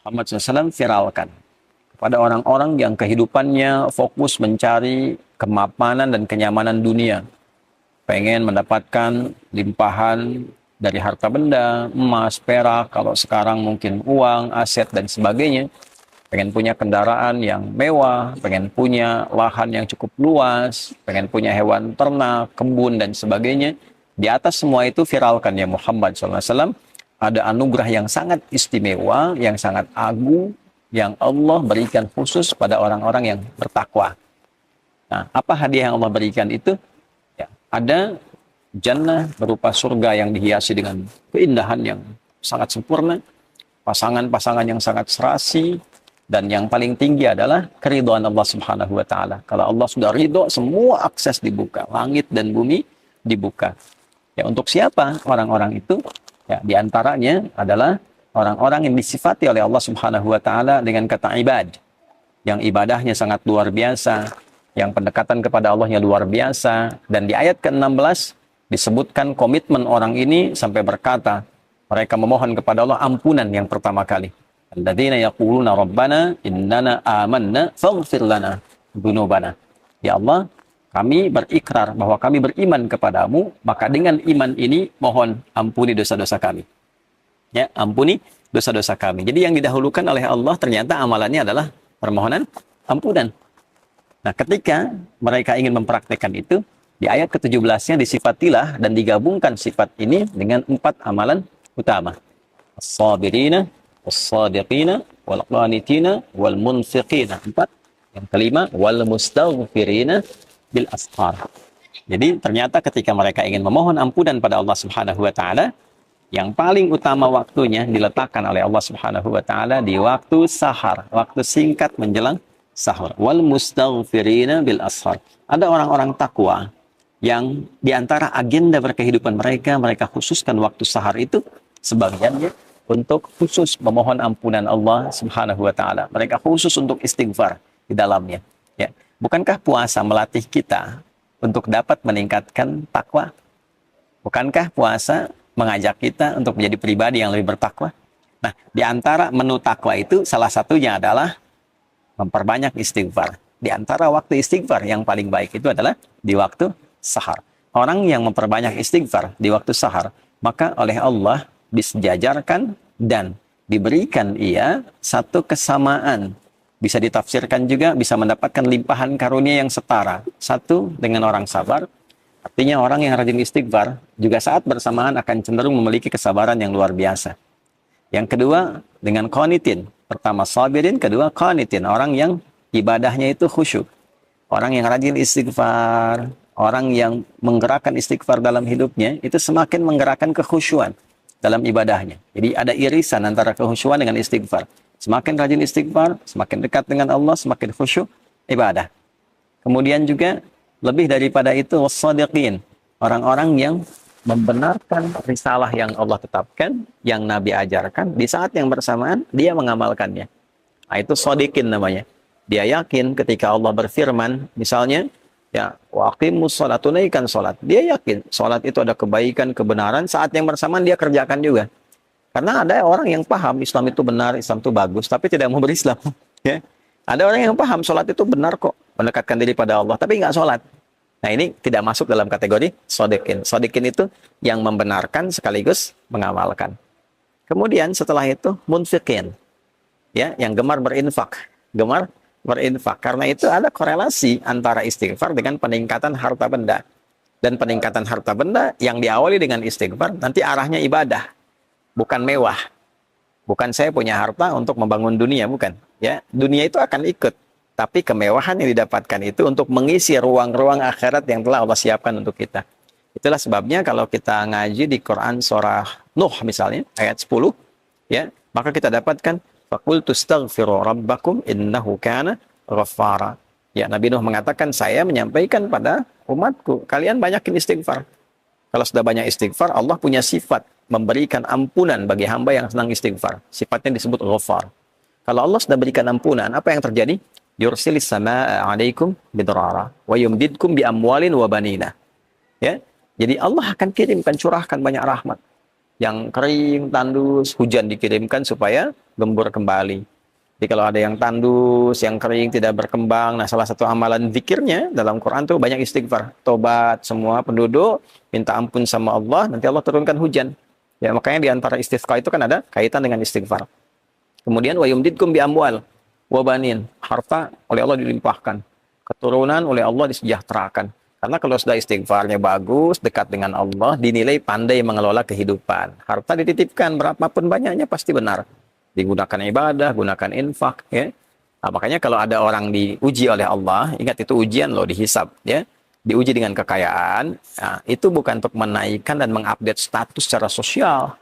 Muhammad SAW viralkan kepada orang-orang yang kehidupannya fokus mencari kemapanan dan kenyamanan dunia, pengen mendapatkan limpahan dari harta benda, emas, perak, kalau sekarang mungkin uang, aset, dan sebagainya, pengen punya kendaraan yang mewah, pengen punya lahan yang cukup luas, pengen punya hewan ternak, kebun, dan sebagainya. Di atas semua itu viralkan ya Muhammad SAW, ada anugerah yang sangat istimewa, yang sangat agung, yang Allah berikan khusus pada orang-orang yang bertakwa. Nah, apa hadiah yang Allah berikan itu? Ya, ada jannah berupa surga yang dihiasi dengan keindahan yang sangat sempurna, pasangan-pasangan yang sangat serasi, dan yang paling tinggi adalah keridhaan Allah Subhanahu wa taala. Kalau Allah sudah ridho, semua akses dibuka, langit dan bumi dibuka. Ya, untuk siapa orang-orang itu? Ya, di antaranya adalah orang-orang yang disifati oleh Allah Subhanahu wa taala dengan kata ibad, yang ibadahnya sangat luar biasa, yang pendekatan kepada Allahnya luar biasa. Dan di ayat ke-16 disebutkan komitmen orang ini sampai berkata, mereka memohon kepada Allah ampunan yang pertama kali. Alladzina yaquluna rabbana innana amanna faghfir lana dzunubana. Ya Allah, kami berikrar bahwa kami beriman kepadamu, maka dengan iman ini mohon ampuni dosa-dosa kami. Ya, ampuni dosa-dosa kami. Jadi yang didahulukan oleh Allah ternyata amalannya adalah permohonan ampunan. Nah, ketika mereka ingin mempraktekkan itu, di ayat ke-17-nya disifatilah dan digabungkan sifat ini dengan 4 amalan utama. As-sabirina, as-sadiqina, wal-qanitina, wal-munfiqina. 4. Yang kelima, wal-mustaghfirina bil ashar. Jadi ternyata ketika mereka ingin memohon ampunan pada Allah Subhanahu wa taala, yang paling utama waktunya diletakkan oleh Allah Subhanahu wa taala di waktu sahar, waktu singkat menjelang sahur. Wal mustaghfirina bil ashar. Ada orang-orang takwa yang diantara agenda berkehidupan mereka, mereka khususkan waktu sahar itu sebagiannya untuk khusus memohon ampunan Allah Subhanahu wa taala. Mereka khusus untuk istighfar di dalamnya. Ya. Bukankah puasa melatih kita untuk dapat meningkatkan takwa? Bukankah puasa mengajak kita untuk menjadi pribadi yang lebih bertakwa? Nah, di antara menu takwa itu salah satunya adalah memperbanyak istighfar. Di antara waktu istighfar yang paling baik itu adalah di waktu sahar. Orang yang memperbanyak istighfar di waktu sahar, maka oleh Allah disejajarkan dan diberikan ia satu kesamaan. Bisa ditafsirkan juga, bisa mendapatkan limpahan karunia yang setara. Satu, dengan orang sabar. Artinya orang yang rajin istighfar juga saat bersamaan akan cenderung memiliki kesabaran yang luar biasa. Yang kedua, dengan qanitin. Pertama sabirin, kedua qanitin. Orang yang ibadahnya itu khusyuk. Orang yang rajin istighfar, orang yang menggerakkan istighfar dalam hidupnya, itu semakin menggerakkan kekhusyuan dalam ibadahnya. Jadi ada irisan antara kekhusyuan dengan istighfar. Semakin rajin istighfar, semakin dekat dengan Allah, semakin khusyuk ibadah. Kemudian juga lebih daripada itu, wassadiqin. Orang-orang yang membenarkan risalah yang Allah tetapkan, yang Nabi ajarkan, di saat yang bersamaan dia mengamalkannya. Nah, itu shadiqin namanya. Dia yakin ketika Allah berfirman, misalnya, ya, waqimus sholat, tunaikan sholat. Dia yakin sholat itu ada kebaikan, kebenaran, saat yang bersamaan dia kerjakan juga. Karena ada orang yang paham Islam itu benar, Islam itu bagus, tapi tidak mau berislam. Ya. Ada orang yang paham sholat itu benar kok, mendekatkan diri pada Allah, tapi nggak sholat. Nah, ini tidak masuk dalam kategori shadiqin. Shadiqin itu yang membenarkan sekaligus mengamalkan. Kemudian setelah itu munfiqin, ya, yang gemar berinfak, gemar berinfak. Karena itu ada korelasi antara istighfar dengan peningkatan harta benda. Dan peningkatan harta benda yang diawali dengan istighfar nanti arahnya ibadah, bukan mewah. Bukan saya punya harta untuk membangun dunia, bukan. Ya, dunia itu akan ikut. Tapi kemewahan yang didapatkan itu untuk mengisi ruang-ruang akhirat yang telah Allah siapkan untuk kita. Itulah sebabnya kalau kita ngaji di Quran surah Nuh misalnya, ayat 10, ya, maka kita dapatkan faqultu astaghfiru rabbakum innahu kana ghaffara. Ya, Nabi Nuh mengatakan, saya menyampaikan pada umatku, kalian banyakin istighfar. Kalau sudah banyak istighfar, Allah punya sifat memberikan ampunan bagi hamba yang senang istighfar. Sifatnya disebut ghaffar. Kalau Allah sudah berikan ampunan, apa yang terjadi? Yursilis samaa'a 'alaikum bidrara wa yumdidkum bi amwalin wa banina. Ya. Jadi Allah akan kirimkan, curahkan banyak rahmat. Yang kering, tandus, hujan dikirimkan supaya gembur kembali. Jadi kalau ada yang tandus, yang kering, tidak berkembang, nah salah satu amalan zikirnya dalam Quran tuh banyak istighfar. Tobat semua penduduk, minta ampun sama Allah, nanti Allah turunkan hujan. Ya, makanya di antara istisqa itu kan ada kaitan dengan istighfar. Kemudian wa yumdidkum bi amwal wa banin, harta oleh Allah dilimpahkan, keturunan oleh Allah disejahterakan. Karena kalau sudah istighfarnya bagus, dekat dengan Allah, dinilai pandai mengelola kehidupan. Harta dititipkan berapapun banyaknya pasti benar. Digunakan ibadah, gunakan infak, ya. Nah, makanya kalau ada orang diuji oleh Allah, ingat itu ujian loh, dihisab, ya. Diuji dengan kekayaan, nah, itu bukan untuk menaikkan dan mengupdate status secara sosial.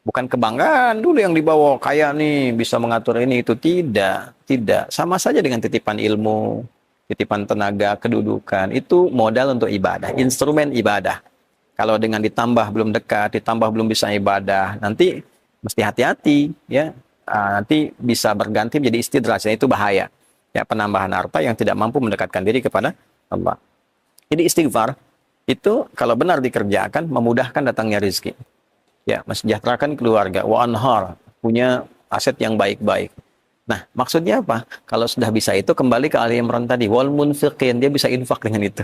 Bukan kebanggaan dulu yang dibawa, kaya nih, bisa mengatur ini, itu. Tidak, tidak. Sama saja dengan titipan ilmu, titipan tenaga, kedudukan. Itu modal untuk ibadah, instrumen ibadah. Kalau dengan ditambah belum dekat, ditambah belum bisa ibadah, nanti mesti hati-hati, ya. Nanti bisa berganti menjadi istidraj, itu bahaya. Ya, penambahan harta yang tidak mampu mendekatkan diri kepada Allah. Jadi istighfar itu kalau benar dikerjakan memudahkan datangnya rezeki. Ya, mensejahterakan keluarga, wa anhar, punya aset yang baik-baik. Nah, maksudnya apa? Kalau sudah bisa itu kembali ke Ali Imran tadi, wal munfiqin, dia bisa infak dengan itu.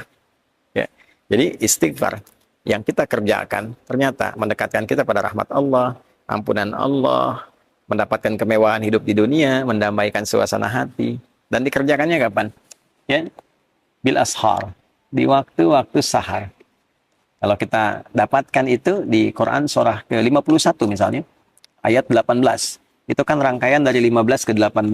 Ya. Jadi istighfar yang kita kerjakan ternyata mendekatkan kita pada rahmat Allah, ampunan Allah, mendapatkan kemewahan hidup di dunia, mendamaikan suasana hati, dan dikerjakannya kapan? Ya, bil ashar, di waktu-waktu sahar. Kalau kita dapatkan itu di Quran surah ke-51 misalnya, ayat 18. Itu kan rangkaian dari 15 ke 18.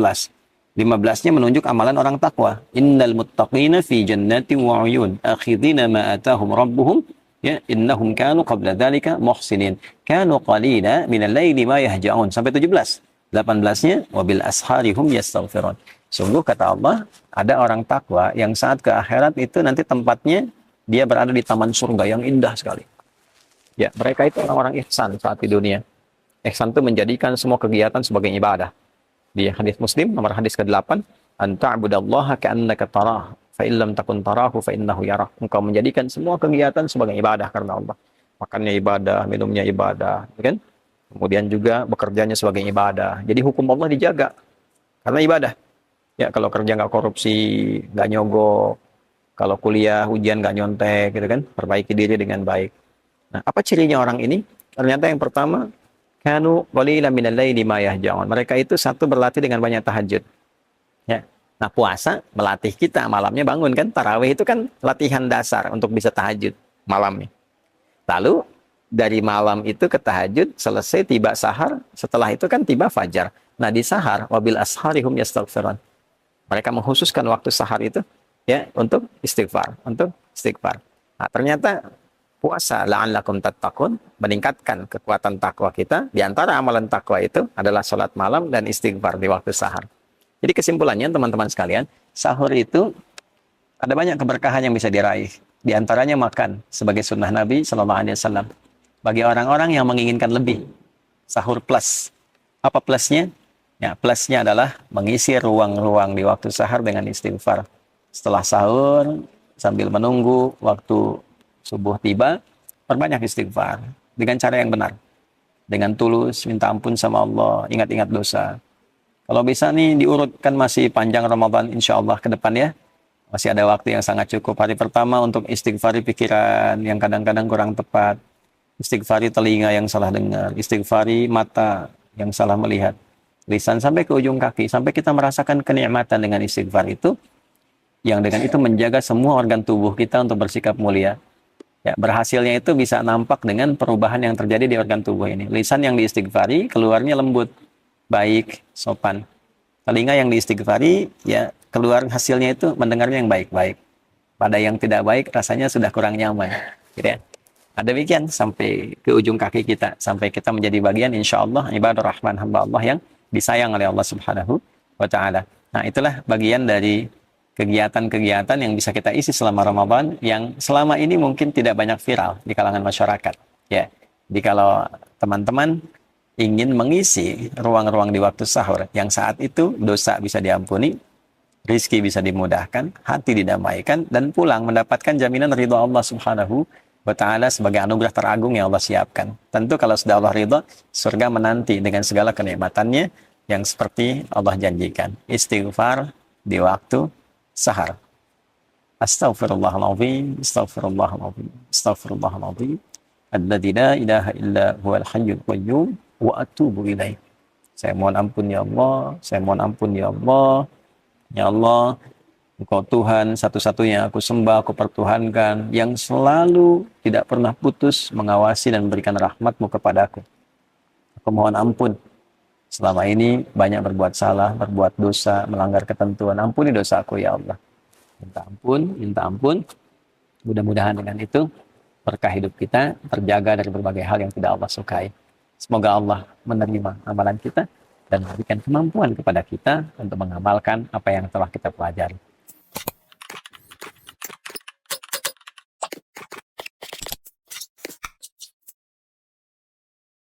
15-nya menunjuk amalan orang takwa. Innal muttaqina fi jannati wa 'uyun, akhidhina ma atahum rabbuhum, ya, innahum kanu qabla dzalika muhsinin. Kanu qalila minal laili ma yahja'un, sampai 17. 18-nya wabil asharihum yastaghfirun. Sungguh kata Allah, ada orang takwa yang saat ke akhirat itu nanti tempatnya dia berada di taman surga yang indah sekali. Ya, mereka itu orang-orang ihsan saat di dunia. Ihsan itu menjadikan semua kegiatan sebagai ibadah. Di hadis Muslim nomor hadis ke-8, anta'budallaha ka'annaka tarah, fa illam takun tarahu fa innahu yarah. Engkau menjadikan semua kegiatan sebagai ibadah karena Allah. Makannya ibadah, minumnya ibadah, kan? Kemudian juga bekerjanya sebagai ibadah. Jadi hukum Allah dijaga karena ibadah. Ya, kalau kerja nggak korupsi, nggak nyogok, kalau kuliah ujian nggak nyontek, gitu kan? Perbaiki diri dengan baik. Nah, apa cirinya orang ini? Ternyata yang pertama, kanu qalilan minal laili ma yahja'un. Mereka itu satu berlatih dengan banyak tahajud. Ya. Nah, puasa melatih kita malamnya bangun kan? Tarawih itu kan latihan dasar untuk bisa tahajud malamnya. Lalu dari malam itu ke tahajud, selesai tiba sahar, setelah itu kan tiba fajar. Nah, di sahar wabil asharihum yastaghfirun. Mereka mengkhususkan waktu sahar itu ya untuk istighfar, untuk istighfar. Nah, ternyata puasa la'allakum tattaqun meningkatkan kekuatan takwa kita. Di antara amalan takwa itu adalah sholat malam dan istighfar di waktu sahar. Jadi kesimpulannya teman-teman sekalian, sahur itu ada banyak keberkahan yang bisa diraih. Di antaranya makan sebagai sunnah Nabi Sallallahu Alaihi Wasallam. Bagi orang-orang yang menginginkan lebih, sahur plus. Apa plusnya? Ya, plusnya adalah mengisi ruang-ruang di waktu sahur dengan istighfar. Setelah sahur, sambil menunggu waktu subuh tiba, perbanyak istighfar dengan cara yang benar. Dengan tulus, minta ampun sama Allah, ingat-ingat dosa. Kalau bisa nih diurutkan masih panjang Ramadan insya Allah ke depan ya. Masih ada waktu yang sangat cukup. Hari pertama untuk istighfari pikiran yang kadang-kadang kurang tepat. Istighfari telinga yang salah dengar. Istighfari mata yang salah melihat. Lisan sampai ke ujung kaki. Sampai kita merasakan kenikmatan dengan istighfar itu. Yang dengan itu menjaga semua organ tubuh kita untuk bersikap mulia. Ya, berhasilnya itu bisa nampak dengan perubahan yang terjadi di organ tubuh ini. Lisan yang diistighfari, keluarnya lembut, baik, sopan. Telinga yang diistighfari, ya keluar hasilnya itu mendengarnya yang baik-baik. Pada yang tidak baik, rasanya sudah kurang nyaman. Gitu ya. Nah, demikian sampai ke ujung kaki kita. Sampai kita menjadi bagian, insya Allah, ibadah rahman hamba Allah yang disayang oleh Allah Subhanahu wa Ta'ala. Nah, itulah bagian dari kegiatan-kegiatan yang bisa kita isi selama Ramadan yang selama ini mungkin tidak banyak viral di kalangan masyarakat. Ya, jadi kalau teman-teman ingin mengisi ruang-ruang di waktu sahur yang saat itu dosa bisa diampuni, rizki bisa dimudahkan, hati didamaikan, dan pulang mendapatkan jaminan ridha Allah Subhanahu wa Ta'ala sebagai anugerah teragung yang Allah siapkan. Tentu kalau sudah Allah ridha, surga menanti dengan segala kenikmatannya, yang seperti Allah janjikan. Istighfar di waktu sahar. Astaghfirullahaladzim, astaghfirullahaladzim, astaghfirullahaladzim. Alladzi la ilaha illa huwal hayyul qayyum wa atubu ilaih. Saya mohon ampun ya Allah, saya mohon ampun ya Allah. Ya Allah, Engkau Tuhan satu-satunya aku sembah, aku pertuhankan, yang selalu tidak pernah putus mengawasi dan memberikan rahmat-Mu kepadaku. Aku mohon ampun. Selama ini banyak berbuat salah, berbuat dosa, melanggar ketentuan. Ampuni dosaku ya Allah. Minta ampun, minta ampun. Mudah-mudahan dengan itu berkah hidup kita terjaga dari berbagai hal yang tidak Allah sukai. Semoga Allah menerima amalan kita dan memberikan kemampuan kepada kita untuk mengamalkan apa yang telah kita pelajari.